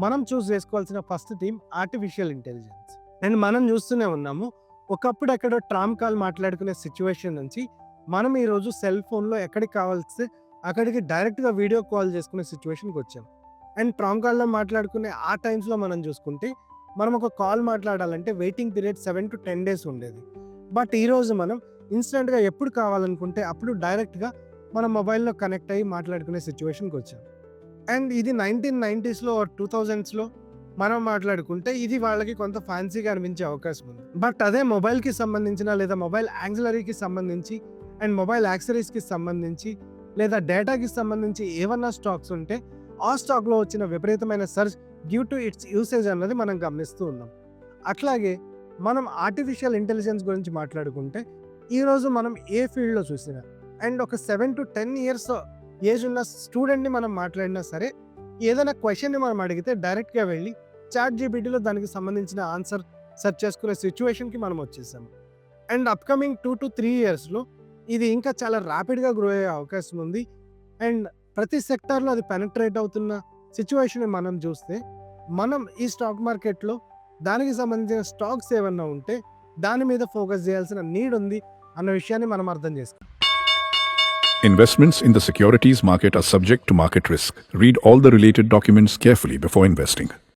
మనం చూస్ చేసుకోవాల్సిన first theme artificial intelligence. And మనం చూస్తూనే ఉన్నాము, ఒకప్పుడు ఎక్కడో ట్రామ్ కాల్ మాట్లాడుకునే సిచ్యువేషన్ నుంచి మనం ఈరోజు సెల్ ఫోన్లో ఎక్కడికి కావాల్సి అక్కడికి డైరెక్ట్గా వీడియో కాల్ చేసుకునే సిచ్యువేషన్కి వచ్చాం. అండ్ ట్రామ్ కాల్లో మాట్లాడుకునే ఆ టైమ్స్లో మనం చూసుకుంటే మనం ఒక కాల్ మాట్లాడాలంటే వెయిటింగ్ పీరియడ్ 7 to 10 days ఉండేది. బట్ ఈరోజు మనం ఇన్స్టెంట్గా ఎప్పుడు కావాలనుకుంటే అప్పుడు డైరెక్ట్గా మన మొబైల్లో కనెక్ట్ అయ్యి మాట్లాడుకునే సిచ్యువేషన్కి వచ్చాం. అండ్ ఇది 1990s ఆర్ 2000s మనం మాట్లాడుకుంటే ఇది వాళ్ళకి కొంత ఫ్యాన్సీగా అనిపించే అవకాశం ఉంది. బట్ అదే మొబైల్కి సంబంధించిన లేదా మొబైల్ యాక్సిలరీకి సంబంధించి అండ్ మొబైల్ యాక్సరీస్కి సంబంధించి లేదా డేటాకి సంబంధించి ఏమన్నా స్టాక్స్ ఉంటే ఆ స్టాక్లో వచ్చిన విపరీతమైన search due to it's usage అన్నది మనం గమనిస్తూ ఉన్నాం. అట్లాగే మనం ఆర్టిఫిషియల్ ఇంటెలిజెన్స్ గురించి మాట్లాడుకుంటే ఈరోజు మనం ఏ ఫీల్డ్లో చూసినా అండ్ ఒక 7 to 10 years ఏజ్ ఉన్న స్టూడెంట్ని మనం మాట్లాడినా సరే ఏదైనా క్వశ్చన్ని మనం అడిగితే డైరెక్ట్గా వెళ్ళి చాట్ జీపీటీలో దానికి సంబంధించిన ఆన్సర్ సెర్చ్ చేసుకునే సిచ్యువేషన్కి మనం వచ్చేసాము. అండ్ అప్కమింగ్ 2 to 3 years ఇది ఇంకా చాలా ర్యాపిడ్గా గ్రో అయ్యే అవకాశం ఉంది. అండ్ ప్రతి సెక్టార్లో అది పెనట్రేట్ అవుతున్న సిచ్యువేషన్ మనం చూస్తే మనం ఈ స్టాక్ మార్కెట్లో దానికి సంబంధించిన స్టాక్స్ ఏమన్నా ఉంటే దాని మీద ఫోకస్ చేయాల్సిన నీడ్ ఉంది అన్న విషయాన్ని మనం అర్థం చేసుకోవాలి. Investments in the securities market are subject to market risk. Read all the related documents carefully before investing.